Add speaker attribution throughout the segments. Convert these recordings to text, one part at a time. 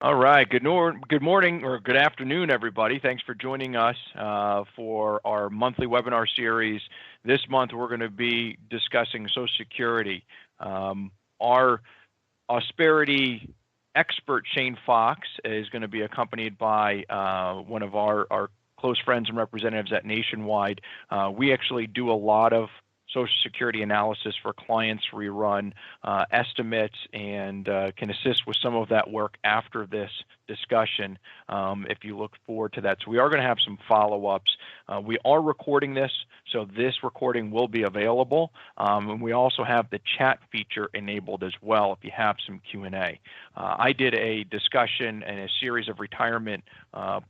Speaker 1: All right. Good morning or good afternoon, everybody. Thanks for joining us for our monthly webinar series. This month, we're going to be discussing Social Security. Our Ausperity expert, Shane Fox, is going to be accompanied by one of our close friends and representatives at Nationwide. We actually do a lot of Social Security analysis for clients. We run estimates and can assist with some of that work after this discussion if you look forward to that. So we are going to have some follow-ups. We are recording this, so this recording will be available. And we also have the chat feature enabled as well if you have some Q&A. I did a discussion and a series of retirement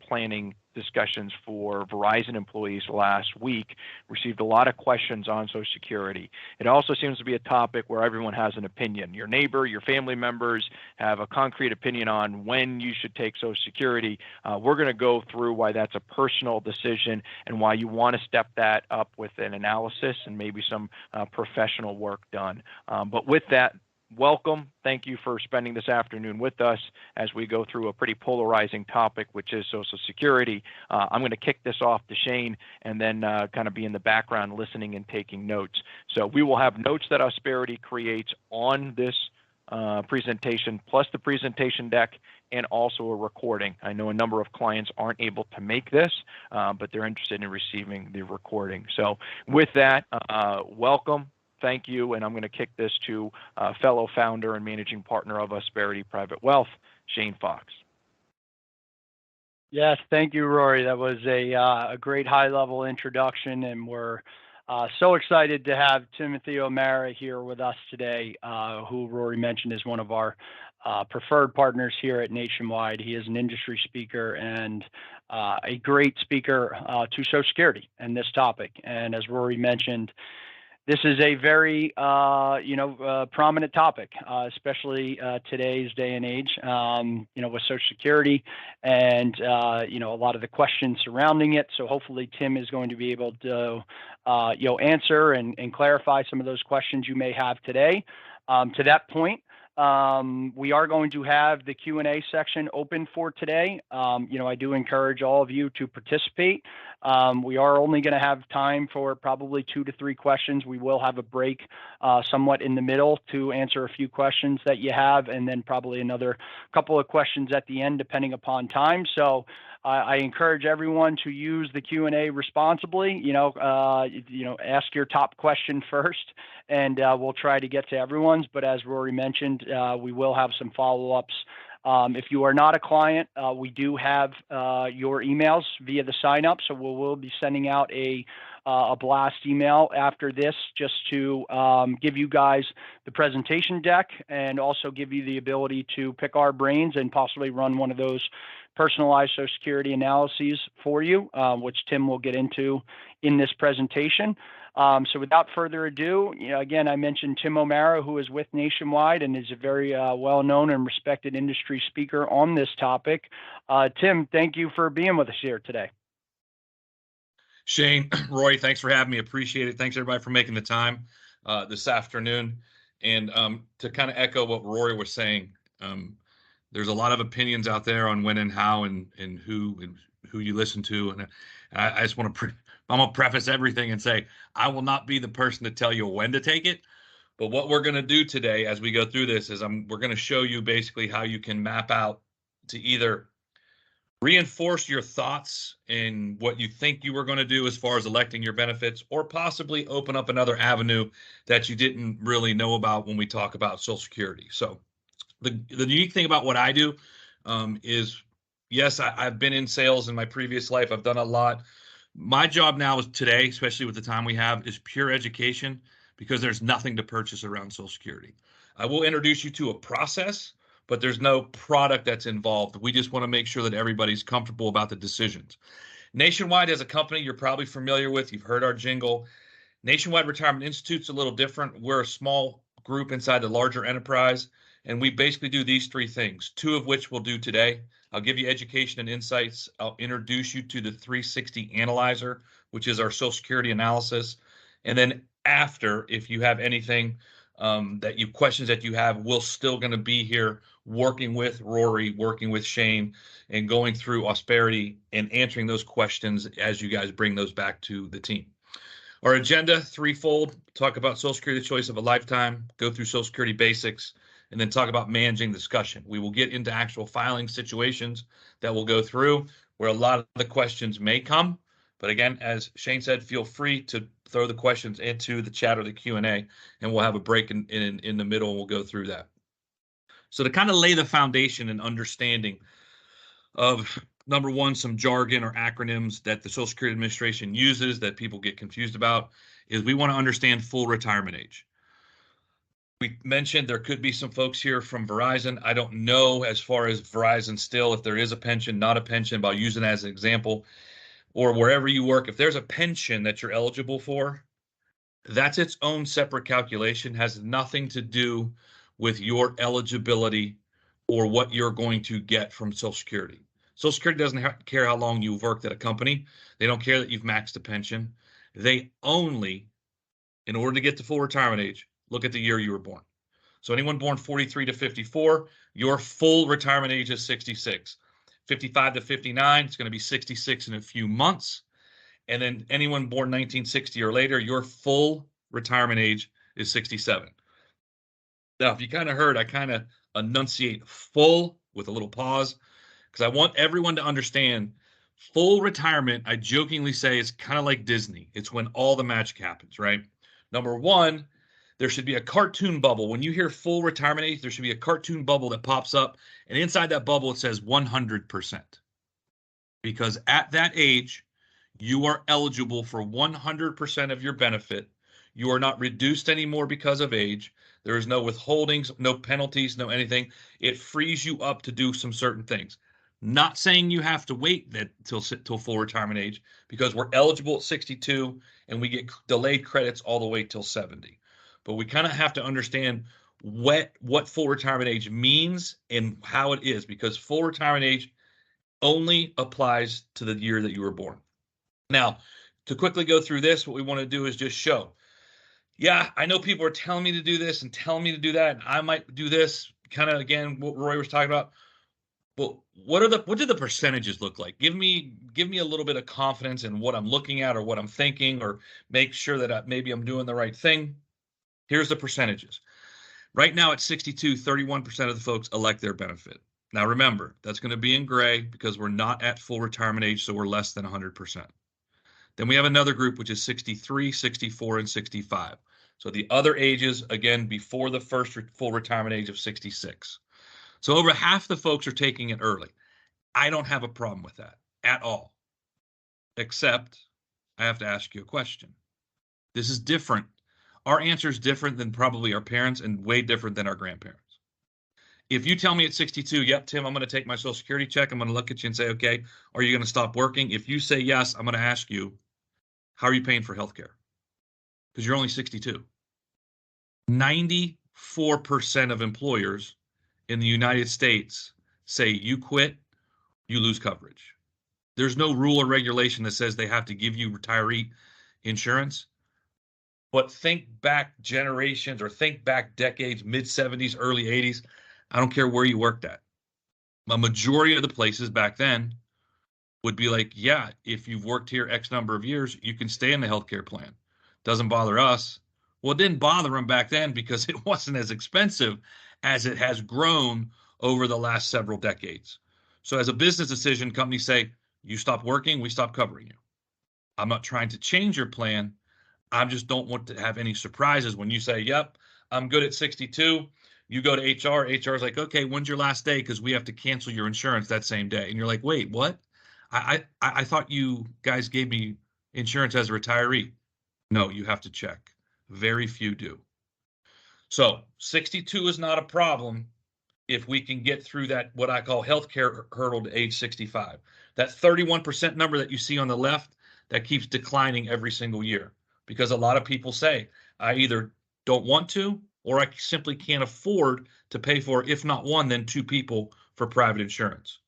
Speaker 1: planning discussions for Verizon employees last week, received a lot of questions on Social Security. It also seems to be a topic where everyone has an opinion. Your neighbor, your family members have a concrete opinion on when you should take Social Security. We're going to go through why that's a personal decision and why you want to step that up with an analysis and maybe some professional work done. But with that, welcome. Thank you for spending this afternoon with us as we go through a pretty polarizing topic, which is Social Security. I'm going to kick this off to Shane and then kind of be in the background listening and taking notes. So we will have notes that Ausperity creates on this presentation, plus the presentation deck, and also a recording. I know a number of clients aren't able to make this, but they're interested in receiving the recording. So with that, welcome. Thank you, and I'm going to kick this to fellow founder and managing partner of Ausperity Private Wealth, Shane Fox.
Speaker 2: Yes, thank you, Rory. That was a great high-level introduction, and we're so excited to have Timothy O'Hara here with us today, who Rory mentioned is one of our preferred partners here at Nationwide. He is an industry speaker and a great speaker to Social Security and this topic. And as Rory mentioned, this is a very, prominent topic, especially today's day and age, with Social Security and, a lot of the questions surrounding it. So hopefully Tim is going to be able to, answer and clarify some of those questions you may have today. To that point, we are going to have the Q&A section open for today. I do encourage all of you to participate. We are only going to have time for probably 2 to 3 questions. We will have a break somewhat in the middle to answer a few questions that you have, and then probably another couple of questions at the end, depending upon time. So I encourage everyone to use the Q&A responsibly. Ask your top question first, and we'll try to get to everyone's. But as Rory mentioned, we will have some follow-ups. If you are not a client, we do have your emails via the sign-up, so we'll be sending out a blast email after this just to give you guys the presentation deck and also give you the ability to pick our brains and possibly run one of those personalized Social Security analyses for you, which Tim will get into in this presentation. So without further ado, again, I mentioned Tim O'Hara, who is with Nationwide and is a very well-known and respected industry speaker on this topic. Tim, thank you for being with us here today.
Speaker 3: Shane, Roy, thanks for having me. Appreciate it. Thanks, everybody, for making the time this afternoon. And to kind of echo what Rory was saying, there's a lot of opinions out there on when and how and who you listen to. And I just want to I'm going to preface everything and say, I will not be the person to tell you when to take it. But what we're going to do today as we go through this is we're going to show you basically how you can map out to either reinforce your thoughts in what you think you were going to do as far as electing your benefits, or possibly open up another avenue that you didn't really know about when we talk about Social Security. So the unique thing about what I do is, yes, I've been in sales in my previous life. I've done a lot. My job now is today, especially with the time we have, is pure education, because there's nothing to purchase around Social Security. I will introduce you to a process, but there's no product that's involved. We just want to make sure that everybody's comfortable about the decisions. Nationwide as a company you're probably familiar with. You've heard our jingle. Nationwide Retirement Institute's a little different. We're a small group inside the larger enterprise, and we basically do these 3 things, 2 of which we'll do today. I'll give you education and insights. I'll introduce you to the 360 Analyzer, which is our Social Security analysis. And then after, if you have anything questions that you have, we're still going to be here working with Rory, working with Shane, and going through Ausperity and answering those questions as you guys bring those back to the team. Our agenda, threefold: talk about Social Security, the choice of a lifetime, go through Social Security basics, and then talk about managing discussion. We will get into actual filing situations that we'll go through where a lot of the questions may come. But again, as Shane said, feel free to throw the questions into the chat or the Q&A, and we'll have a break in the middle, and we'll go through that. So to kind of lay the foundation and understanding of, number one, some jargon or acronyms that the Social Security Administration uses that people get confused about, is we want to understand full retirement age. We mentioned there could be some folks here from Verizon. I don't know as far as Verizon still, if there is a pension, not a pension, but I'll use it as an example. Or wherever you work, if there's a pension that you're eligible for, that's its own separate calculation, has nothing to do with your eligibility or what you're going to get from Social Security. Social Security doesn't care how long you've worked at a company. They don't care that you've maxed a pension. They only, in order to get to full retirement age, look at the year you were born. So anyone born 43 to 54, your full retirement age is 66. 55 to 59, it's going to be 66 in a few months. And then anyone born 1960 or later, your full retirement age is 67. Now, if you kind of heard, I kind of enunciate full with a little pause, because I want everyone to understand full retirement, I jokingly say, is kind of like Disney. It's when all the magic happens, right? Number one, there should be a cartoon bubble. When you hear full retirement age, there should be a cartoon bubble that pops up, and inside that bubble, it says 100%. Because at that age, you are eligible for 100% of your benefit. You are not reduced anymore because of age. There is no withholdings, no penalties, no anything. It frees you up to do some certain things. Not saying you have to wait till full retirement age, because we're eligible at 62 and we get delayed credits all the way till 70. But we kind of have to understand what full retirement age means and how it is, because full retirement age only applies to the year that you were born. Now, to quickly go through this, what we want to do is just show. Yeah, I know people are telling me to do this and telling me to do that, and I might do this, kind of, again, what Roy was talking about. Well, what do the percentages look like? Give me a little bit of confidence in what I'm looking at or what I'm thinking, or make sure that maybe I'm doing the right thing. Here's the percentages. Right now at 62, 31% of the folks elect their benefit. Now remember, that's going to be in gray because we're not at full retirement age, so we're less than 100%. Then we have another group, which is 63, 64, and 65. So the other ages, again, before the first full retirement age of 66. So over half the folks are taking it early. I don't have a problem with that at all, except I have to ask you a question. This is different. Our answer is different than probably our parents, and way different than our grandparents. If you tell me at 62, yep, Tim, I'm going to take my Social Security check, I'm going to look at you and say, okay, are you going to stop working? If you say yes, I'm going to ask you, how are you paying for healthcare? Because you're only 62. 94% of employers in the United States say you quit, you lose coverage. There's no rule or regulation that says they have to give you retiree insurance. But think back generations, or think back decades, mid-70s, early 80s. I don't care where you worked at. A majority of the places back then would be like, yeah, if you've worked here X number of years, you can stay in the healthcare plan. Doesn't bother us. Well, it didn't bother them back then because it wasn't as expensive as it has grown over the last several decades. So as a business decision, companies say, you stop working, we stop covering you. I'm not trying to change your plan. I just don't want to have any surprises when you say, yep, I'm good at 62. You go to HR. HR is like, okay, when's your last day? Because we have to cancel your insurance that same day. And you're like, wait, what? I thought you guys gave me insurance as a retiree. No, you have to check. Very few do. So 62 is not a problem if we can get through that, what I call healthcare hurdle, to age 65. That 31% number that you see on the left, that keeps declining every single year, because a lot of people say, I either don't want to, or I simply can't afford to pay for, if not one, then two people for private insurance.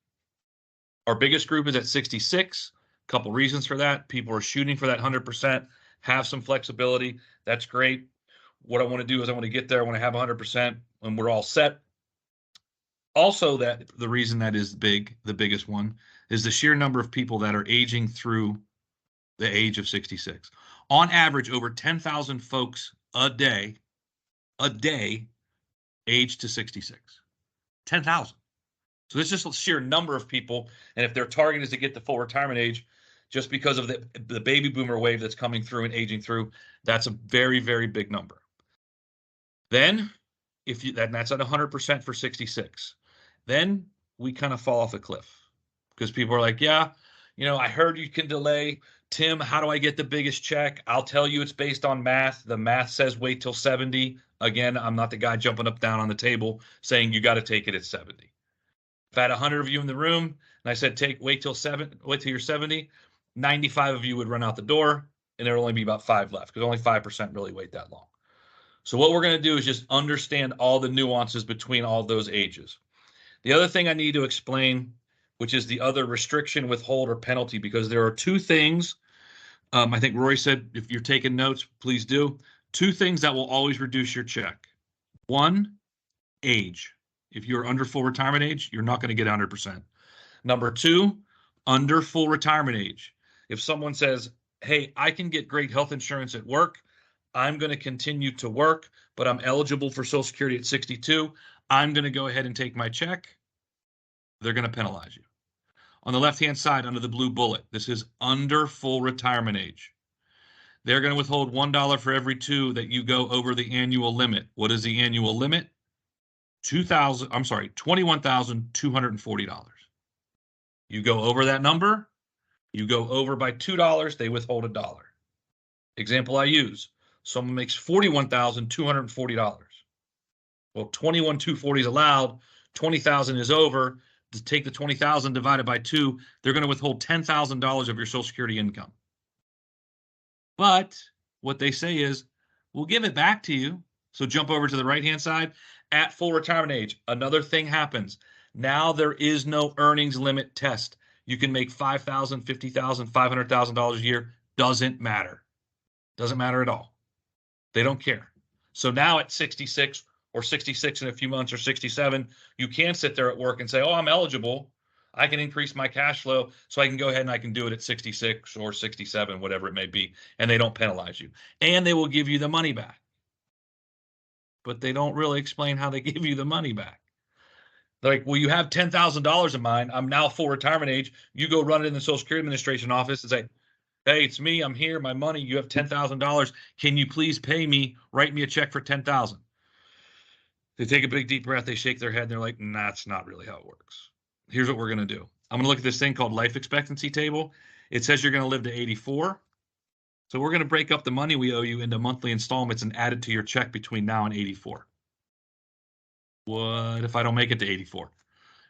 Speaker 3: Our biggest group is at 66. A couple reasons for that. People are shooting for that 100%, have some flexibility. That's great. what I want to do is I want to get there. I want to have 100% and we're all set. Also, that the reason that is big, the biggest one, is the sheer number of people that are aging through the age of 66. On average, over 10,000 folks a day, age to 66. 10,000. So this is just a sheer number of people. And if their target is to get to full retirement age, just because of the baby boomer wave that's coming through and aging through, that's a very, very big number. Then, if you that's at 100% for 66. Then we kind of fall off a cliff because people are like, yeah, I heard you can delay. Tim, how do I get the biggest check? I'll tell you it's based on math. The math says wait till 70. Again, I'm not the guy jumping up down on the table saying you got to take it at 70. If I had 100 of you in the room and I said wait till you're 70, 95 of you would run out the door and there would only be about 5 left because only 5% really wait that long. So what we're going to do is just understand all the nuances between all those ages. The other thing I need to explain, which is the other restriction, withhold, or penalty, because there are 2 things. I think Rory said, if you're taking notes, please do. 2 things that will always reduce your check. 1, age. If you're under full retirement age, you're not going to get 100%. Number 2, under full retirement age. If someone says, hey, I can get great health insurance at work, I'm going to continue to work, but I'm eligible for Social Security at 62. I'm going to go ahead and take my check. They're going to penalize you. On the left-hand side, under the blue bullet, this is under full retirement age. They're going to withhold $1 for every 2 that you go over the annual limit. What is the annual limit? $21,240. You go over that number, you go over by $2, they withhold $1. Example I use, someone makes $41,240. Well, 21,240 is allowed, 20,000 is over. To take the 20,000 divided by 2, they're going to withhold $10,000 of your Social Security income. But what they say is, we'll give it back to you. So jump over to the right-hand side. At full retirement age, another thing happens. Now there is no earnings limit test. You can make $5,000, $50,000, $500,000 a year. Doesn't matter. Doesn't matter at all. They don't care. So now at 66 or 66 in a few months or 67, you can sit there at work and say, oh, I'm eligible. I can increase my cash flow so I can go ahead and I can do it at 66 or 67, whatever it may be. And they don't penalize you. And they will give you the money back. But they don't really explain how they give you the money back. They're like, well, you have $10,000 in mine. I'm now full retirement age. You go run it in the Social Security Administration office and say, hey, it's me. I'm here. My money. You have $10,000. Can you please pay me? Write me a check for $10,000. They take a big deep breath. They shake their head. And they're like, nah, that's not really how it works. Here's what we're going to do. I'm going to look at this thing called life expectancy table. It says you're going to live to 84. So we're going to break up the money we owe you into monthly installments and add it to your check between now and 84. What if I don't make it to 84?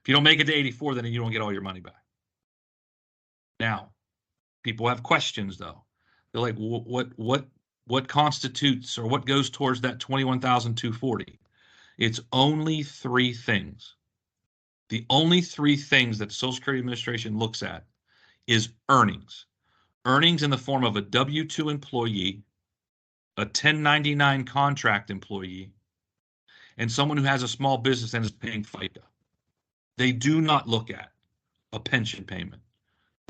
Speaker 3: If you don't make it to 84, then you don't get all your money back. Now, people have questions though. They're like, what constitutes or what goes towards that 21,240? It's only 3 things. The only 3 things that the Social Security Administration looks at is earnings. Earnings in the form of a W-2 employee, a 1099 contract employee, and someone who has a small business and is paying FICA. They do not look at a pension payment,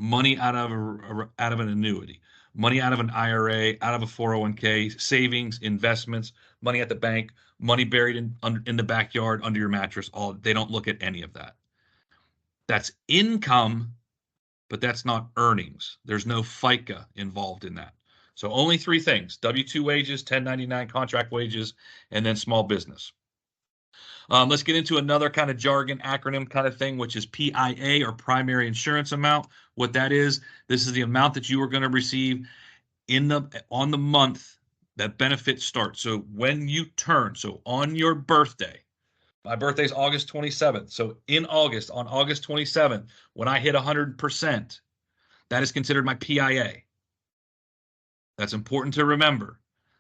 Speaker 3: money out of an annuity, money out of an IRA, out of a 401k, savings, investments, money at the bank, money buried in the backyard under your mattress. They don't look at any of that. That's income, but that's not earnings. There's no FICA involved in that. So only 3 things: W-2 wages, 1099 contract wages, and then small business. Let's get into another kind of jargon acronym kind of thing, which is PIA, or primary insurance amount. What that is, this is the amount that you are going to receive on the month that benefits start. So when you turn, so on your birthday, my birthday is August 27th. So in August, on August 27th, when I hit 100%, that is considered my PIA. That's important to remember.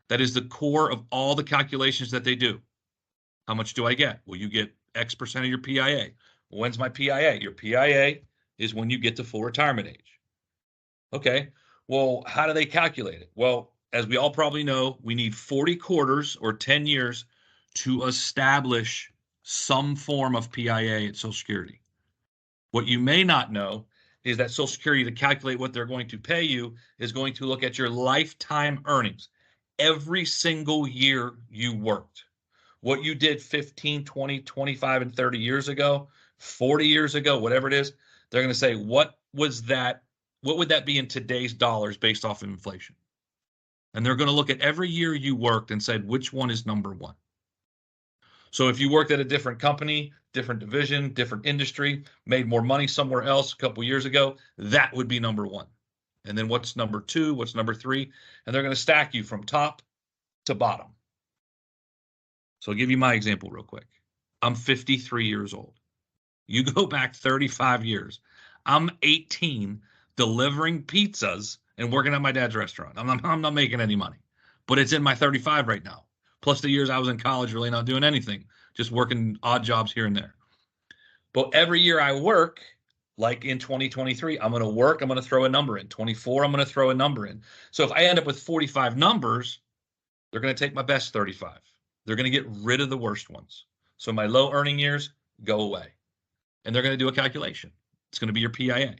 Speaker 3: That is the core of all the calculations that they do. How much do I get? Well, you get X percent of your PIA. When's my PIA? Your PIA is when you get to full retirement age. Okay, well, how do they calculate it? Well, as we all probably know, we need 40 quarters or 10 years to establish some form of PIA at Social Security. What you may not know is that Social Security, to calculate what they're going to pay you, is going to look at your lifetime earnings. Every single year you worked. What you did 15, 20, 25, and 30 years ago, 40 years ago, whatever it is, they're going to say, what was that? What would that be in today's dollars based off of inflation? And they're going to look at every year you worked and said, which one is number one? So if you worked at a different company, different division, different industry, made more money somewhere else a couple years ago, that would be number one. And then what's number two? What's number three? And they're going to stack you from top to bottom. So I'll give you my example real quick. I'm 53 years old. You go back 35 years. I'm 18 delivering pizzas and working at my dad's restaurant. I'm not making any money, but it's in my 35 right now. Plus the years I was in college really not doing anything, just working odd jobs here and there. But every year I work, like in 2023, I'm going to work, I'm going to throw a number in. 24, I'm going to throw a number in. So if I end up with 45 numbers, they're going to take my best 35. They're going to get rid of the worst ones. So my low earning years go away. And they're going to do a calculation. It's going to be your PIA. And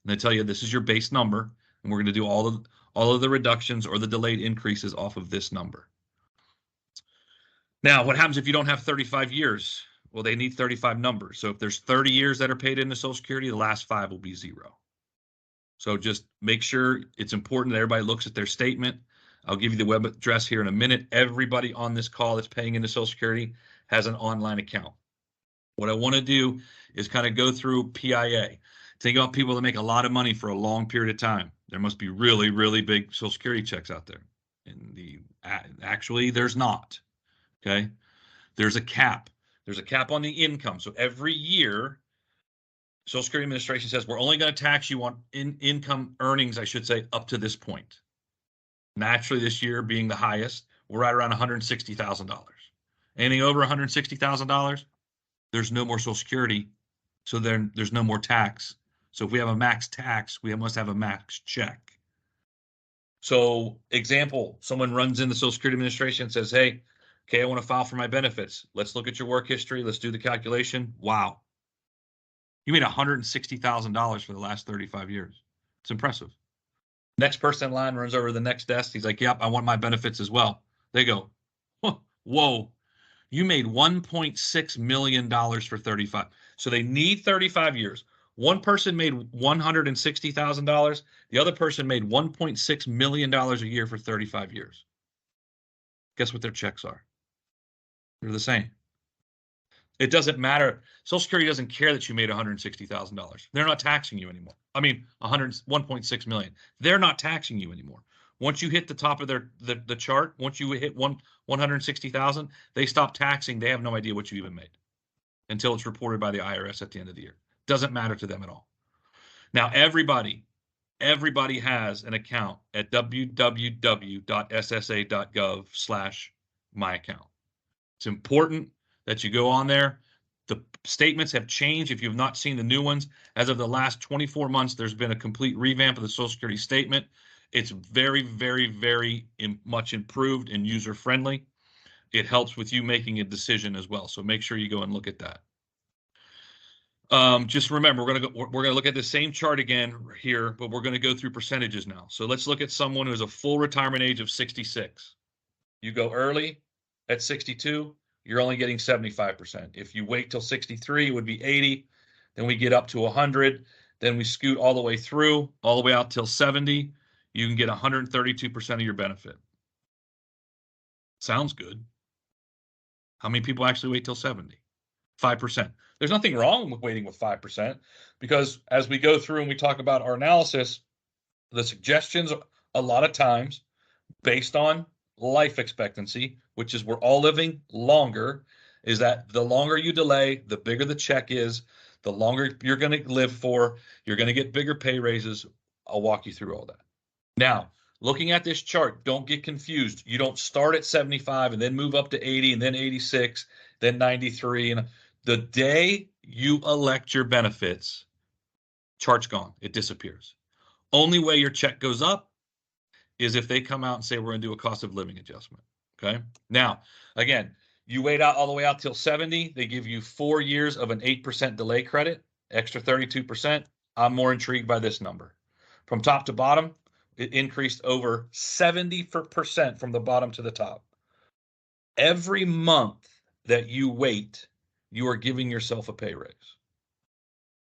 Speaker 3: they tell you this is your base number, and we're going to do all of the reductions or the delayed increases off of this number. Now, what happens if you don't have 35 years? Well, they need 35 numbers. So if there's 30 years that are paid into Social Security, the last 5 will be 0. So just make sure it's important that everybody looks at their statement. I'll give you the web address here in a minute. Everybody on this call that's paying into Social Security has an online account. What I want to do is kind of go through PIA. Think about people that make a lot of money for a long period of time. There must be really, really big Social Security checks out there. And actually, there's not. Okay, there's a cap. There's a cap on the income. So every year, Social Security Administration says we're only going to tax you on income earnings, I should say, up to this point. Naturally, this year being the highest, we're right around $160,000. Anything over $160,000, there's no more Social Security, so there's no more tax. So if we have a max tax, we must have a max check. So example, someone runs in the Social Security Administration and says, hey, okay, I want to file for my benefits. Let's look at your work history. Let's do the calculation. Wow. You made $160,000 for the last 35 years. It's impressive. Next person in line runs over to the next desk. He's like, yep, I want my benefits as well. They go, whoa, you made $1.6 million for 35. So they need 35 years. One person made $160,000. The other person made $1.6 million a year for 35 years. Guess what their checks are? They're the same. It doesn't matter. Social Security doesn't care that you made $160,000. They're not taxing you anymore. I mean, 1.6 million. They're not taxing you anymore. Once you hit the top of the chart, once you hit 160,000, they stop taxing. They have no idea what you even made until it's reported by the IRS at the end of the year. Doesn't matter to them at all. Now, everybody has an account at www.ssa.gov/myaccount. It's important that you go on there. The statements have changed. If you've not seen the new ones, as of the last 24 months, there's been a complete revamp of the Social Security statement. It's very, very, very much improved and user-friendly. It helps with you making a decision as well. So make sure you go and look at that. Just remember, we're gonna look at the same chart again here, but we're gonna go through percentages now. So let's look at someone who has a full retirement age of 66. You go early at 62, you're only getting 75%. If you wait till 63, it would be 80. Then we get up to 100. Then we scoot all the way through, all the way out till 70. You can get 132% of your benefit. Sounds good. How many people actually wait till 70? 5%. There's nothing wrong with waiting with 5%, because as we go through and we talk about our analysis, the suggestions a lot of times based on life expectancy, which is we're all living longer, is that the longer you delay, the bigger the check is, the longer you're going to live for, you're going to get bigger pay raises. I'll walk you through all that. Now, looking at this chart, don't get confused. You don't start at 75 and then move up to 80 and then 86, then 93. And the day you elect your benefits, chart's gone. It disappears. Only way your check goes up is if they come out and say, we're going to do a cost of living adjustment. Okay. Now, again, you wait out all the way out till 70. They give you 4 years of an 8% delay credit, extra 32%. I'm more intrigued by this number. From top to bottom, it increased over 70% from the bottom to the top. Every month that you wait, you are giving yourself a pay raise.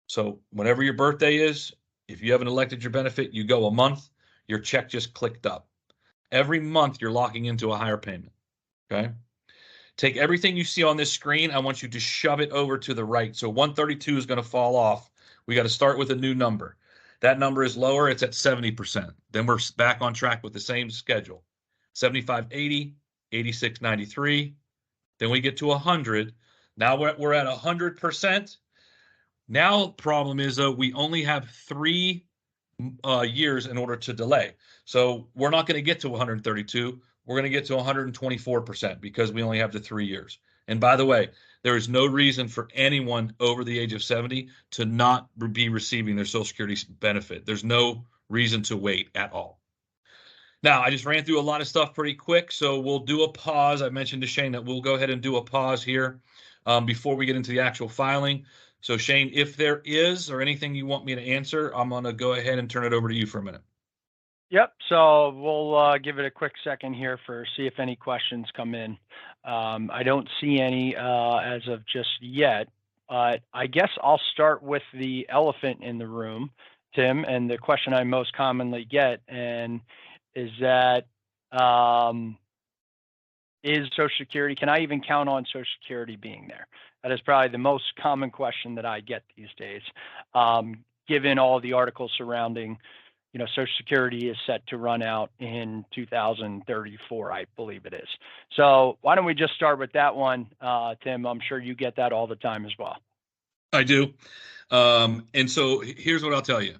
Speaker 3: So whenever your birthday is, if you haven't elected your benefit, you go a month, your check just clicked up. Every month you're locking into a higher payment. Okay. Take everything you see on this screen. I want you to shove it over to the right. So 132 is going to fall off. We got to start with a new number. That number is lower. It's at 70%. Then we're back on track with the same schedule. 75.80, 86.93. Then we get to 100. Now we're at 100%. Now problem is, though, we only have 3 years in order to delay. So we're not going to get to 132. We're going to get to 124% because we only have the 3 years. And by the way, there is no reason for anyone over the age of 70 to not be receiving their Social Security benefit. There's no reason to wait at all. Now, I just ran through a lot of stuff pretty quick, so we'll do a pause. I mentioned to Shane that we'll go ahead and do a pause here before we get into the actual filing. So Shane, if there is or anything you want me to answer, I'm going to go ahead and turn it over to you for a minute.
Speaker 2: Yep. So we'll give it a quick second here see if any questions come in. I don't see any as of just yet. I guess I'll start with the elephant in the room, Tim, and the question I most commonly get, and is that is Social Security, can I even count on Social Security being there? That is probably the most common question that I get these days, given all the articles surrounding, Social Security is set to run out in 2034, I believe it is. So why don't we just start with that one, Tim? I'm sure you get that all the time as well.
Speaker 3: I do. And so here's what I'll tell you.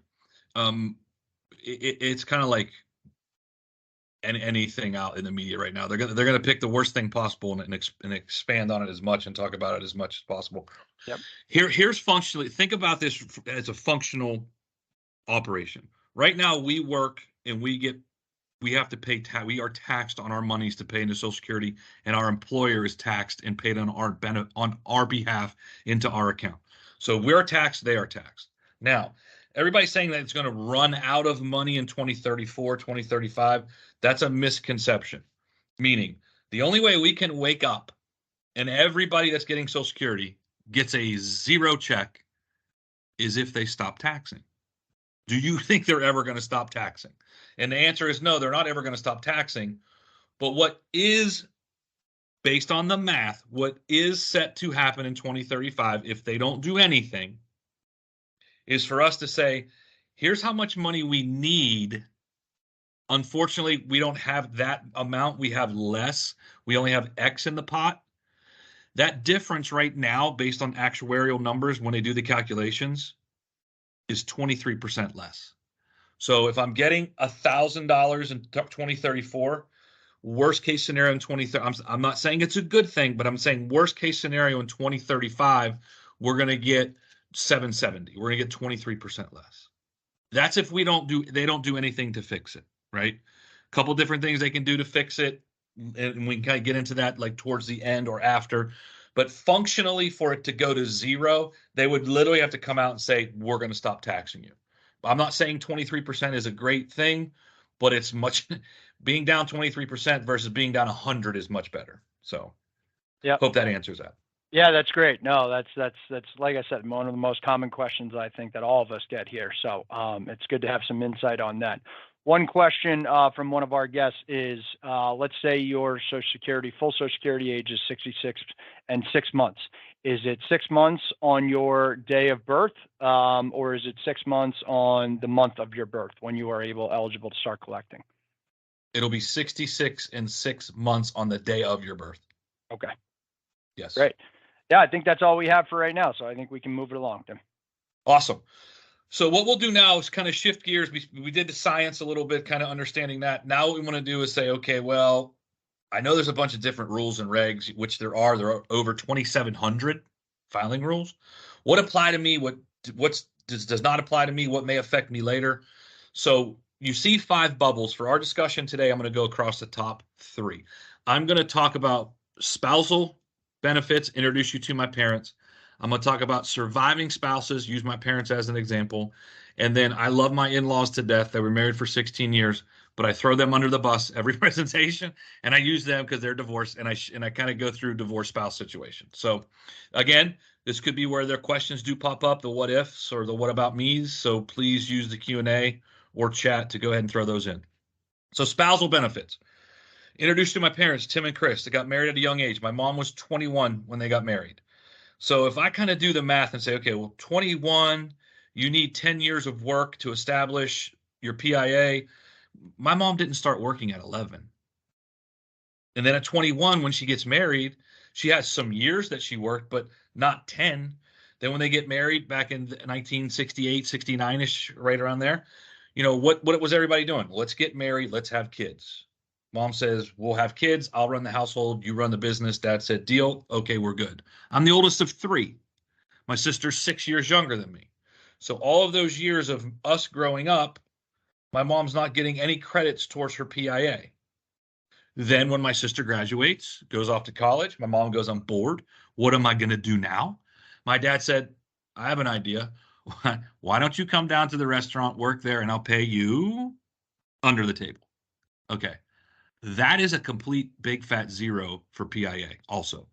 Speaker 3: It's kind of like anything out in the media right now. They're gonna pick the worst thing possible and expand on it as much and talk about it as much as possible.
Speaker 2: Yep.
Speaker 3: Here's functionally. Think about this as a functional operation. Right now, we work and we have to pay we are taxed on our monies to pay into Social Security, and our employer is taxed and paid on our behalf into our account. So we're taxed, they are taxed. Now, everybody's saying that it's going to run out of money in 2034, 2035. That's a misconception. Meaning, the only way we can wake up and everybody that's getting Social Security gets a zero check is if they stop taxing. Do you think they're ever going to stop taxing? And the answer is no, they're not ever going to stop taxing. But what is, based on the math, what is set to happen in 2035, if they don't do anything, is for us to say, here's how much money we need. Unfortunately, we don't have that amount. We have less. We only have X in the pot. That difference right now, based on actuarial numbers when they do the calculations, is 23% less. So if I'm getting $1,000 in 2034, worst case scenario in 2030, I'm not saying it's a good thing, but I'm saying worst case scenario in 2035, we're going to get $770. We're going to get 23% less. That's if they don't do anything to fix it, right? A couple different things they can do to fix it, and we can kind of get into that like towards the end or after. But functionally, for it to go to zero, they would literally have to come out and say, we're going to stop taxing you. I'm not saying 23% is a great thing, but it's much being down 23% versus being down 100 is much better. So yeah, hope that answers that.
Speaker 2: Yeah, that's great. No, that's like I said, one of the most common questions I think that all of us get here. So it's good to have some insight on that. One question from one of our guests is, let's say your full Social Security age is 66 and 6 months. Is it 6 months on your day of birth, or is it 6 months on the month of your birth when you are eligible to start collecting?
Speaker 3: It'll be 66 and 6 months on the day of your birth.
Speaker 2: Okay.
Speaker 3: Yes.
Speaker 2: Great. Yeah, I think that's all we have for right now. So I think we can move it along, Tim.
Speaker 3: Awesome. So what we'll do now is kind of shift gears. We did the science a little bit, kind of understanding that. Now what we want to do is say, okay, well, I know there's a bunch of different rules and regs, which there are over 2,700 filing rules. What apply to me? What does not apply to me? What may affect me later? So you see 5 bubbles. For our discussion today, I'm going to go across the top 3. I'm going to talk about spousal benefits, introduce you to my parents. I'm going to talk about surviving spouses, use my parents as an example. And then I love my in-laws to death. They were married for 16 years, but I throw them under the bus every presentation, and I use them because they're divorced, and I kind of go through divorce spouse situations. So again, this could be where their questions do pop up, the what ifs or the what about me's. So please use the Q&A or chat to go ahead and throw those in. So spousal benefits. Introduced to my parents, Tim and Chris. They got married at a young age. My mom was 21 when they got married. So if I kind of do the math and say, okay, well, 21, you need 10 years of work to establish your PIA. My mom didn't start working at 11. And then at 21, when she gets married, she has some years that she worked, but not 10. Then when they get married back in 1968, 69-ish, right around there, you know, what was everybody doing? Let's get married. Let's have kids. Mom says, we'll have kids. I'll run the household. You run the business. Dad said, deal. Okay, we're good. I'm the oldest of 3. My sister's 6 years younger than me. So all of those years of us growing up, my mom's not getting any credits towards her PIA. Then when my sister graduates, goes off to college, my mom goes, I'm bored. What am I going to do now? My dad said, I have an idea. Why don't you come down to the restaurant, work there, and I'll pay you under the table? Okay. That is a complete big fat 0 for PIA also.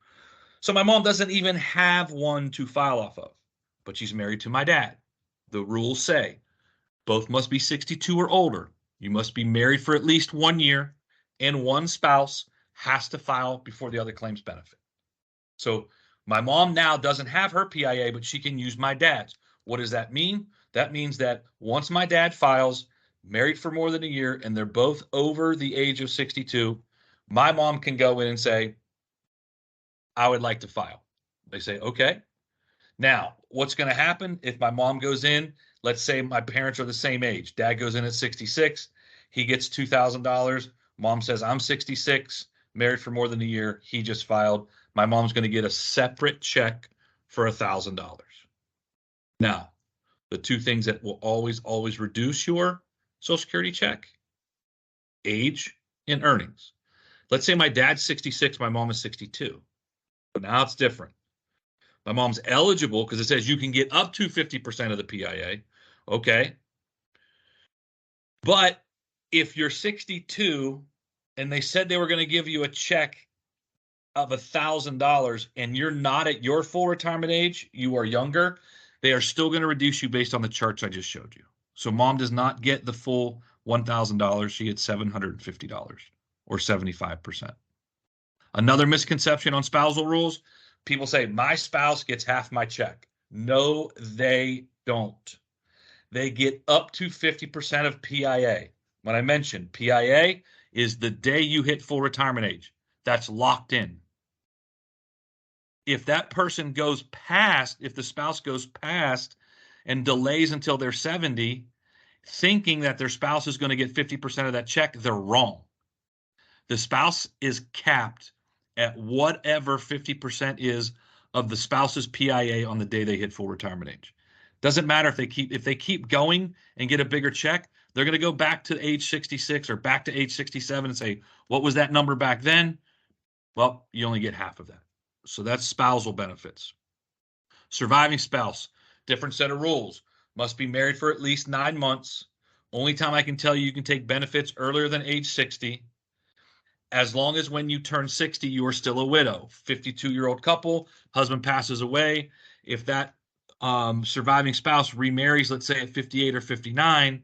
Speaker 3: So my mom doesn't even have one to file off of, but she's married to my dad. The rules say both must be 62 or older. You must be married for at least 1 year, and one spouse has to file before the other claims benefit. So my mom now doesn't have her PIA, but she can use my dad's. What does that mean? That means that once my dad files, married for more than a year, and they're both over the age of 62, my mom can go in and say, I would like to file. They say, okay. Now, what's going to happen if my mom goes in? Let's say my parents are the same age. Dad goes in at 66. He gets $2,000. Mom says, I'm 66, married for more than a year. He just filed. My mom's going to get a separate check for $1,000. Now, the 2 things that will always reduce your Social Security check: age and earnings. Let's say my dad's 66, my mom is 62. But now it's different. My mom's eligible because it says you can get up to 50% of the PIA. Okay. But if you're 62 and they said they were going to give you a check of $1,000 and you're not at your full retirement age, you are younger, they are still going to reduce you based on the charts I just showed you. So mom does not get the full $1,000. She gets $750 or 75%. Another misconception on spousal rules: people say, my spouse gets half my check. No, they don't. They get up to 50% of PIA. When I mentioned PIA is the day you hit full retirement age. That's locked in. If that person goes past, if the spouse goes past and delays until they're 70, thinking that their spouse is going to get 50% of that check, they're wrong. The spouse is capped at whatever 50% is of the spouse's PIA on the day they hit full retirement age. Doesn't matter if they keep going and get a bigger check, they're going to go back to age 66 or back to age 67 and say, what was that number back then? Well, you only get half of that. So that's spousal benefits. Surviving spouse, different set of rules. Must be married for at least 9 months. Only time I can tell you can take benefits earlier than age 60. As long as when you turn 60, you are still a widow. 52-year-old couple, husband passes away. If that surviving spouse remarries, let's say at 58 or 59,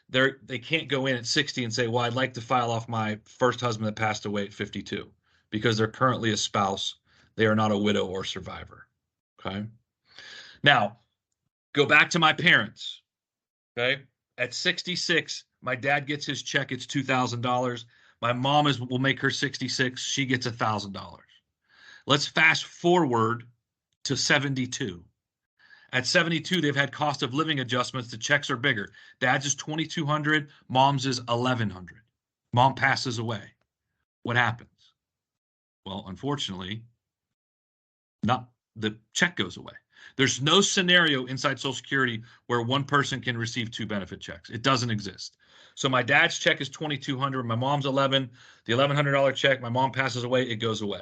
Speaker 3: they can't go in at 60 and say, well, I'd like to file off my first husband that passed away at 52, because they're currently a spouse. They are not a widow or survivor. Okay. Now, go back to my parents. Okay. At 66, my dad gets his check. It's $2,000. My mom will make her 66. She gets $1,000. Let's fast forward to 72. At 72, they've had cost of living adjustments. The checks are bigger. Dad's is $2,200. Mom's is $1,100. Mom passes away. What happens? Well, unfortunately, the check goes away. There's no scenario inside Social Security where one person can receive 2 benefit checks. It doesn't exist. So my dad's check is $2,200. My mom's 11. The $1,100 check, my mom passes away, it goes away.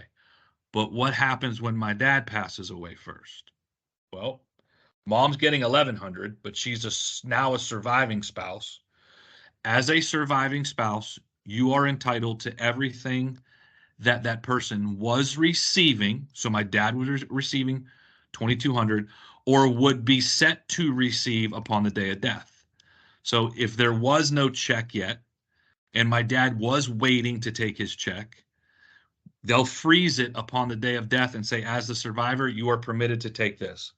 Speaker 3: But what happens when my dad passes away first? Well, mom's getting 1,100, but she's now a surviving spouse. As a surviving spouse, you are entitled to everything that that person was receiving. So my dad was receiving 2,200, or would be set to receive upon the day of death. So if there was no check yet, and my dad was waiting to take his check, they'll freeze it upon the day of death and say, as the survivor, you are permitted to take this.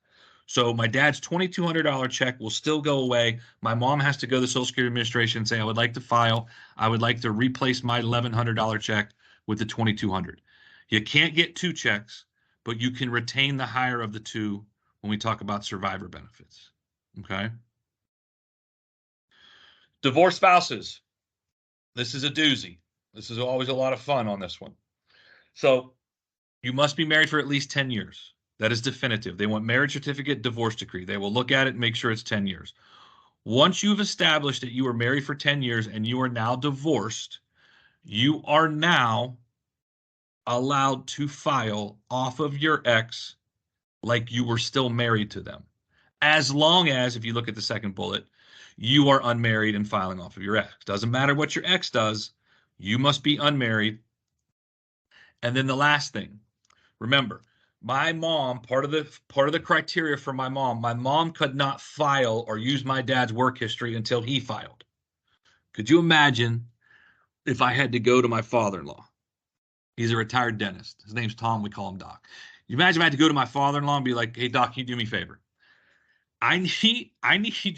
Speaker 3: So my dad's $2,200 check will still go away. My mom has to go to the Social Security Administration and say, I would like to file. I would like to replace my $1,100 check with the $2,200. You can't get two checks, but you can retain the higher of the two when we talk about survivor benefits. Okay. Divorced spouses. This is a doozy. This is always a lot of fun on this one. So you must be married for at least 10 years. That is definitive. They want marriage certificate, divorce decree. They will look at it and make sure it's 10 years. Once you've established that you were married for 10 years and you are now divorced, you are now allowed to file off of your ex like you were still married to them. As long as, if you look at the second bullet, you are unmarried and filing off of your ex. Doesn't matter what your ex does, you must be unmarried. And then the last thing, remember, my mom, part of the criteria for my mom could not file or use my dad's work history until he filed. Could you imagine if I had to go to my father-in-law? He's a retired dentist. His name's Tom. We call him Doc. You imagine if I had to go to my father-in-law and be like, hey, Doc, can you do me a favor? I need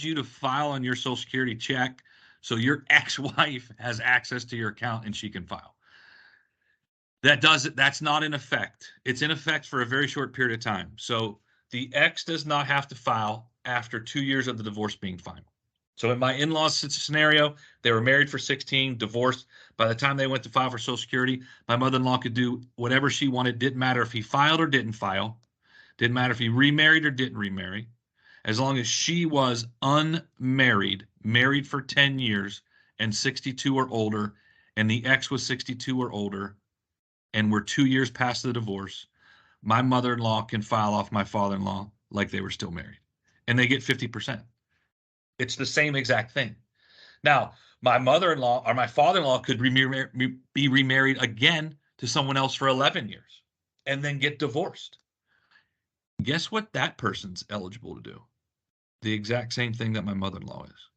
Speaker 3: you to file on your Social Security check so your ex-wife has access to your account and she can file. That's not in effect. It's in effect for a very short period of time. So the ex does not have to file after 2 years of the divorce being final. So in my in-laws scenario, they were married for 16, divorced. By the time they went to file for Social Security, my mother-in-law could do whatever she wanted. Didn't matter if he filed or didn't file. Didn't matter if he remarried or didn't remarry. As long as she was unmarried, married for 10 years and 62 or older, and the ex was 62 or older, and we're 2 years past the divorce, my mother-in-law can file off my father-in-law like they were still married. And they get 50%. It's the same exact thing. Now, my mother-in-law or my father-in-law could be remarried again to someone else for 11 years and then get divorced. Guess what that person's eligible to do? The exact same thing that my mother-in-law is.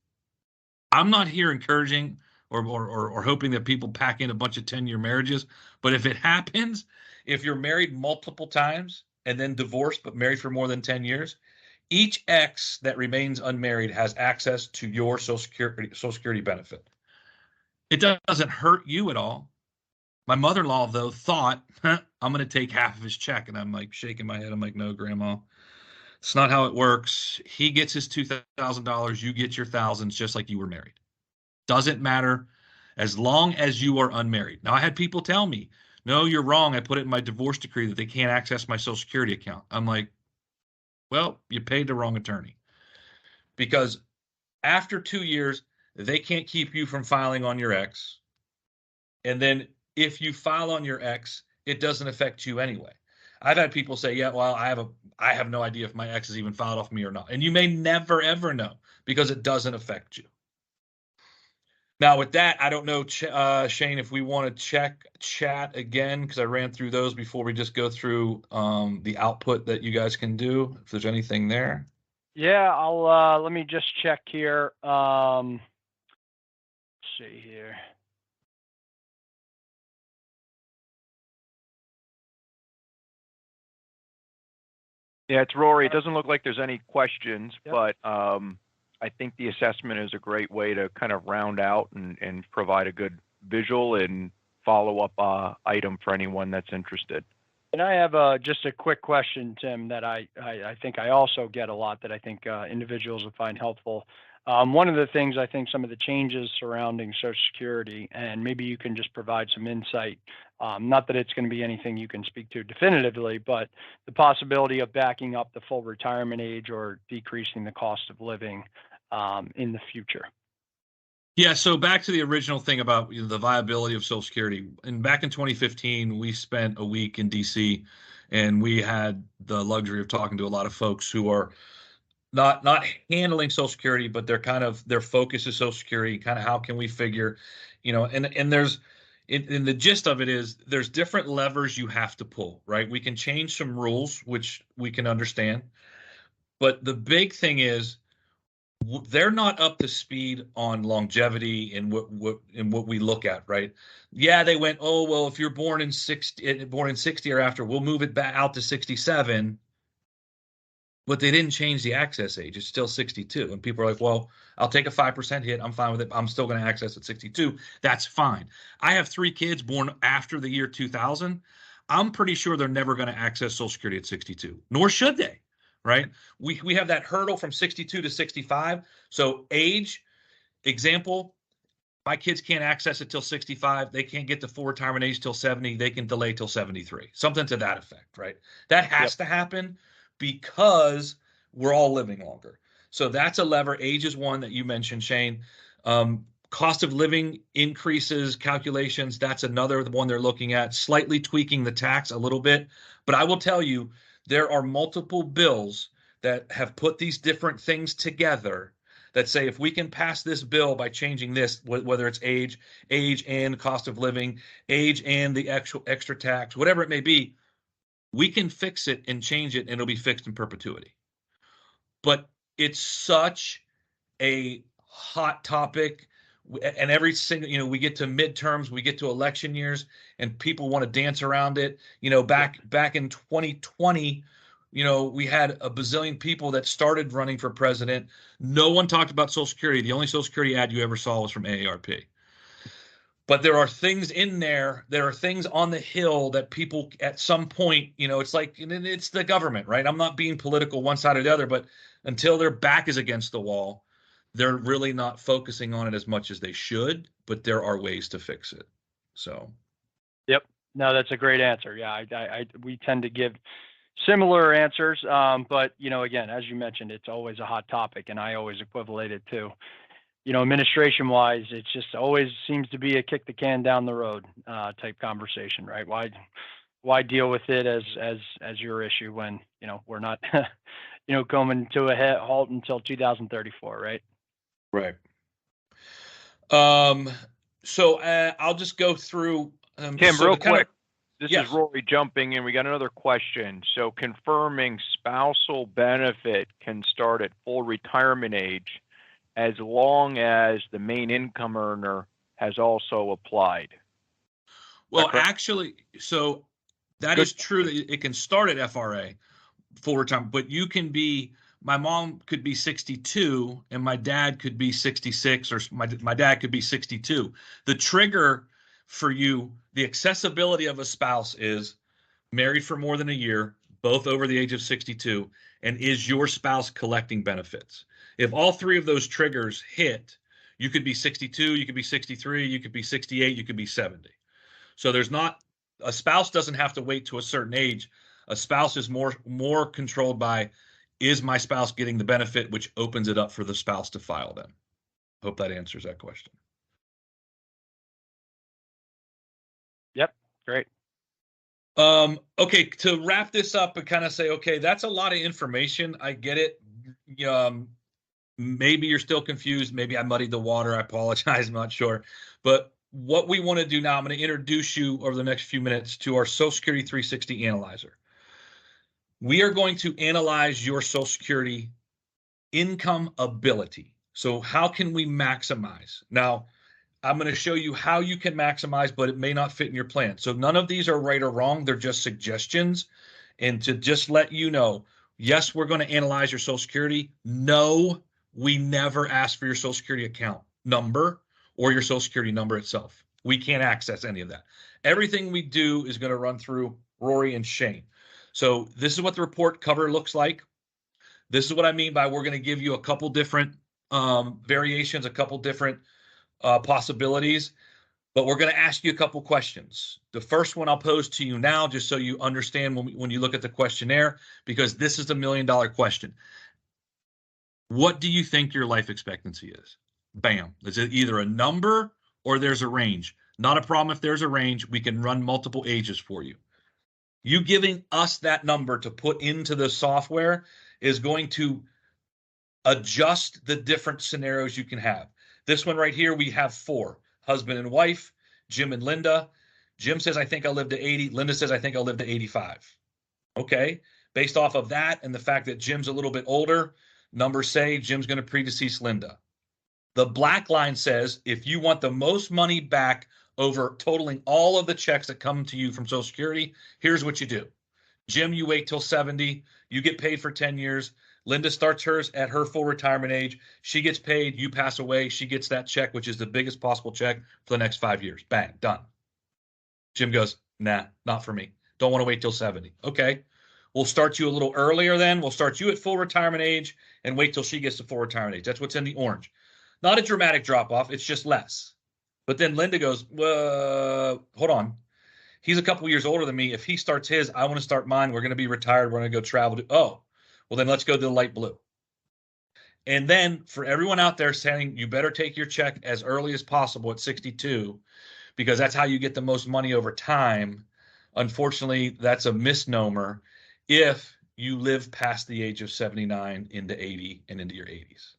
Speaker 3: I'm not here encouraging or hoping that people pack in a bunch of 10-year marriages. But if it happens, if you're married multiple times and then divorced but married for more than 10 years, each ex that remains unmarried has access to your Social Security benefit. It doesn't hurt you at all. My mother-in-law, though, thought, I'm going to take half of his check. And I'm like shaking my head. I'm like, no, Grandma. It's not how it works. He gets his $2,000. You get your thousands just like you were married. Doesn't matter as long as you are unmarried. Now, I had people tell me, no, you're wrong. I put it in my divorce decree that they can't access my Social Security account. I'm like, well, you paid the wrong attorney. Because after 2 years, they can't keep you from filing on your ex. And then if you file on your ex, it doesn't affect you anyway. I've had people say, yeah, well, I have no idea if my ex has even filed off me or not. And you may never, ever know because it doesn't affect you. Now, with that, I don't know, Shane, if we want to check chat again, because I ran through those before we just go through the output that you guys can do, if there's anything there.
Speaker 2: Yeah, I'll let me just check here. Let's see here.
Speaker 1: Yeah, it's Rory. It doesn't look like there's any questions,
Speaker 2: Yep.
Speaker 1: but I think the assessment is a great way to kind of round out and provide a good visual and follow-up item for anyone that's interested.
Speaker 2: And I have just a quick question, Tim, that I think I also get a lot that I think individuals will find helpful. One of the things I think some of the changes surrounding Social Security, and maybe you can just provide some insight, not that it's going to be anything you can speak to definitively, but the possibility of backing up the full retirement age or decreasing the cost of living in the future.
Speaker 3: Yeah, so back to the original thing about the viability of Social Security. And back in 2015, we spent a week in DC, and we had the luxury of talking to a lot of folks who are not handling Social Security, but they're kind of their focus is Social Security. Kind of how can we figure, and there's in the gist of it is there's different levers you have to pull, right? We can change some rules, which we can understand, but the big thing is they're not up to speed on longevity and what we look at, right? Yeah, they went, oh well, if you're born in 60 or after, we'll move it back out to 67. But they didn't change the access age. It's still 62. And people are like, well, I'll take a 5% hit. I'm fine with it. I'm still going to access at 62. That's fine. I have 3 kids born after the year 2000. I'm pretty sure they're never going to access Social Security at 62, nor should they, right? We have that hurdle from 62 to 65. So age, example, my kids can't access it till 65. They can't get to full retirement age till 70. They can delay till 73. Something to that effect, right? That has to happen because we're all living longer. So that's a lever. Age is one that you mentioned, Shane. Cost of living increases calculations. That's another one they're looking at, slightly tweaking the tax a little bit. But I will tell you, there are multiple bills that have put these different things together that say if we can pass this bill by changing this, whether it's age and cost of living, age and the actual extra tax, whatever it may be, we can fix it and change it, and it'll be fixed in perpetuity. But it's such a hot topic, and every single, we get to midterms, we get to election years, and people want to dance around it. Back in 2020, we had a bazillion people that started running for president. No one talked about Social Security. The only Social Security ad you ever saw was from AARP. But there are things in there. There are things on the Hill that people at some point, it's like, it's the government, right? I'm not being political one side or the other, but until their back is against the wall, they're really not focusing on it as much as they should, but there are ways to fix it. So.
Speaker 2: Yep. No, that's a great answer. Yeah. We tend to give similar answers. But, again, as you mentioned, it's always a hot topic, and I always equivalent it to, administration wise, it just always seems to be a kick the can down the road type conversation, right? Why deal with it as your issue when, we're not, coming to a halt until 2034, right?
Speaker 3: Right. So I'll just go through.
Speaker 1: Tim, real quick. This is Rory jumping in. We got another question. So confirming spousal benefit can start at full retirement age as long as the main income earner has also applied.
Speaker 3: Well, actually, so that is true that it can start at FRA, full retirement, but you can be, my mom could be 62 and my dad could be 66, or my dad could be 62. The trigger for you, the accessibility of a spouse is married for more than a year, both over the age of 62, and is your spouse collecting benefits? If all 3 of those triggers hit, you could be 62, you could be 63, you could be 68, you could be 70. So a spouse doesn't have to wait to a certain age. A spouse is more controlled by, is my spouse getting the benefit, which opens it up for the spouse to file them. Hope that answers that question.
Speaker 2: Yep, great.
Speaker 3: Okay, to wrap this up and kind of say, okay, that's a lot of information. I get it. Maybe you're still confused. Maybe I muddied the water. I apologize. I'm not sure. But what we want to do now, I'm going to introduce you over the next few minutes to our Social Security 360 Analyzer. We are going to analyze your Social Security income ability. So how can we maximize? Now, I'm going to show you how you can maximize, but it may not fit in your plan. So none of these are right or wrong. They're just suggestions. And to just let you know, yes, we're going to analyze your Social Security. No, we never ask for your Social Security account number or your Social Security number itself. We can't access any of that. Everything we do is going to run through Rory and Shane. So this is what the report cover looks like. This is what I mean by we're going to give you a couple different variations, a couple different possibilities, but we're going to ask you a couple questions. The first one I'll pose to you now, just so you understand when you look at the questionnaire, because this is the $1 million question. What do you think your life expectancy is? Bam. It's either a number or there's a range. Not a problem if there's a range. We can run multiple ages for you. You giving us that number to put into the software is going to adjust the different scenarios you can have. This one right here, we have 4, husband and wife, Jim and Linda. Jim says, I think I'll live to 80. Linda says, I think I'll live to 85. Okay. Based off of that and the fact that Jim's a little bit older, numbers say Jim's going to predecease Linda. The black line says, if you want the most money back over totaling all of the checks that come to you from Social Security, here's what you do. Jim, you wait till 70. You get paid for 10 years. Linda starts hers at her full retirement age. She gets paid. You pass away. She gets that check, which is the biggest possible check for the next 5 years. Bang, done. Jim goes, nah, not for me. Don't want to wait till 70. Okay. We'll start you a little earlier then. We'll start you at full retirement age and wait till she gets to full retirement age. That's what's in the orange. Not a dramatic drop off. It's just less. But then Linda goes, hold on. He's a couple years older than me. If he starts his, I want to start mine. We're going to be retired. We're going to go travel. Well, then let's go to the light blue. And then for everyone out there saying, you better take your check as early as possible at 62, because that's how you get the most money over time. Unfortunately, that's a misnomer if you live past the age of 79 into 80 and into your 80s.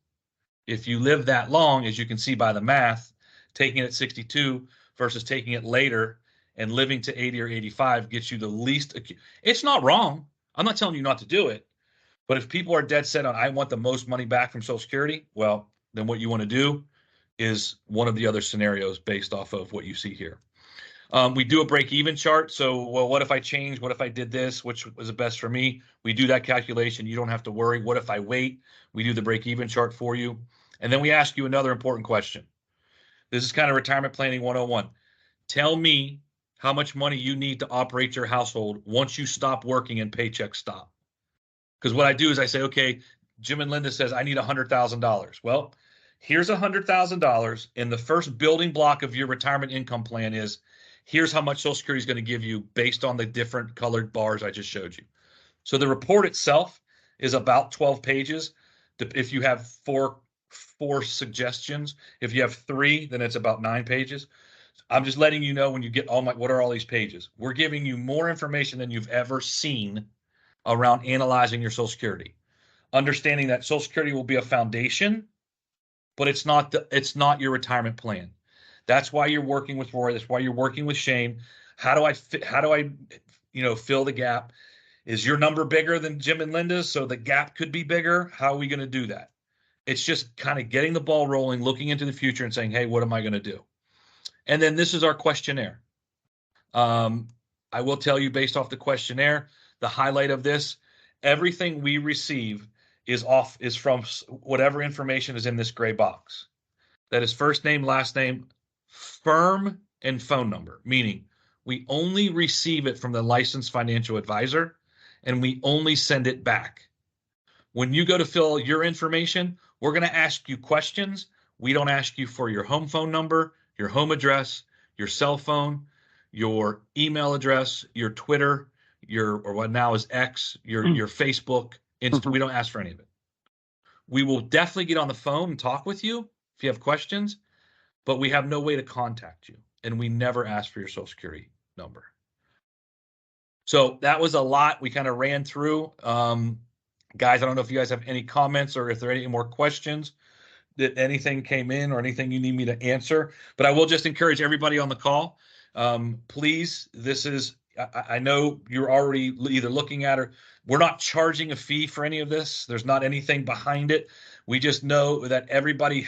Speaker 3: If you live that long, as you can see by the math, taking it at 62 versus taking it later and living to 80 or 85 gets you the least. It's not wrong. I'm not telling you not to do it. But if people are dead set on, I want the most money back from Social Security, well, then what you want to do is one of the other scenarios based off of what you see here. We do a break-even chart. So, well, what if I change? What if I did this? Which was the best for me? We do that calculation. You don't have to worry. What if I wait? We do the break-even chart for you. And then we ask you another important question. This is kind of retirement planning 101. Tell me how much money you need to operate your household once you stop working and paychecks stop. Because what I do is I say, okay, Jim and Linda says, I need $100,000. Well, here's $100,000. And the first building block of your retirement income plan is, here's how much Social Security is going to give you based on the different colored bars I just showed you. So the report itself is about 12 pages. If you have four suggestions, if you have 3, then it's about 9 pages. I'm just letting you know when you get what are all these pages? We're giving you more information than you've ever seen around analyzing your Social Security. Understanding that Social Security will be a foundation, but it's not your retirement plan. That's why you're working with Rory. That's why you're working with Shane. How do I fill the gap? Is your number bigger than Jim and Linda's, so the gap could be bigger? How are we going to do that? It's just kind of getting the ball rolling, looking into the future and saying, hey, what am I going to do? And then this is our questionnaire. I will tell you, based off the questionnaire, the highlight of this, everything we receive is from whatever information is in this gray box. That is first name, last name, firm, and phone number, meaning we only receive it from the licensed financial advisor and we only send it back. When you go to fill your information, we're going to ask you questions. We don't ask you for your home phone number, your home address, your cell phone, your email address, your Twitter, or what now is X, your Facebook, Insta. We don't ask for any of it. We will definitely get on the phone and talk with you if you have questions, but we have no way to contact you, and we never ask for your Social Security number. So that was a lot we kind of ran through. Guys, I don't know if you guys have any comments or if there are any more questions that anything came in or anything you need me to answer, but I will just encourage everybody on the call. Please, I know you're already either looking at or we're not charging a fee for any of this. There's not anything behind it. We just know that everybody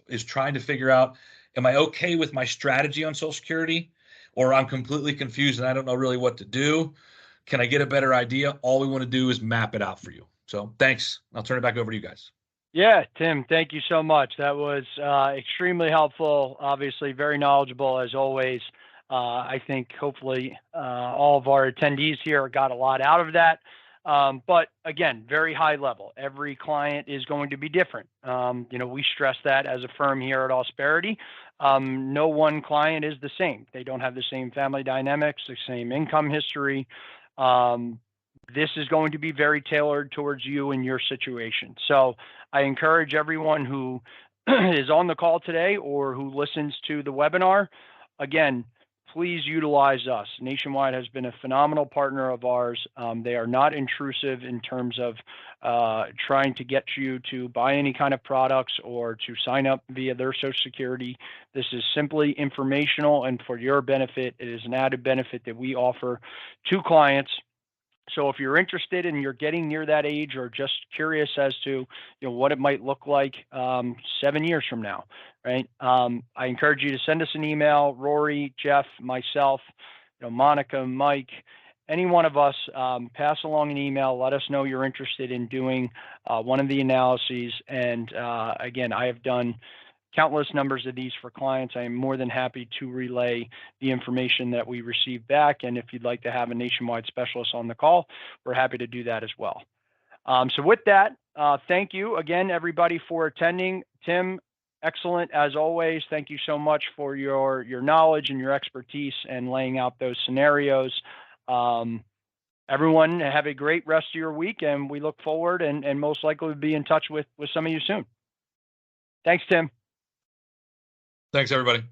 Speaker 3: is trying to figure out, am I okay with my strategy on Social Security, or I'm completely confused and I don't know really what to do? Can I get a better idea? All we want to do is map it out for you. So thanks. I'll turn it back over to you guys.
Speaker 2: Yeah, Tim, thank you so much. That was extremely helpful, obviously very knowledgeable as always. I think hopefully all of our attendees here got a lot out of that. But again, very high level. Every client is going to be different. We stress that as a firm here at Ausperity. No one client is the same. They don't have the same family dynamics, the same income history. This is going to be very tailored towards you and your situation. So I encourage everyone who is on the call today or who listens to the webinar, again, please utilize us. Nationwide has been a phenomenal partner of ours. They are not intrusive in terms of trying to get you to buy any kind of products or to sign up via their Social Security. This is simply informational and for your benefit. It is an added benefit that we offer to clients. So if you're interested and you're getting near that age or just curious as to what it might look like 7 years from now, right? I encourage you to send us an email, Rory, Jeff, myself, Monica, Mike, any one of us, pass along an email. Let us know you're interested in doing one of the analyses. And again, I have done countless numbers of these for clients. I am more than happy to relay the information that we receive back. And if you'd like to have a Nationwide specialist on the call, we're happy to do that as well. So with that, thank you again, everybody, for attending. Tim, excellent as always. Thank you so much for your knowledge and your expertise and laying out those scenarios. Everyone, have a great rest of your week, and we look forward and most likely will be in touch with some of you soon. Thanks, Tim.
Speaker 3: Thanks, everybody.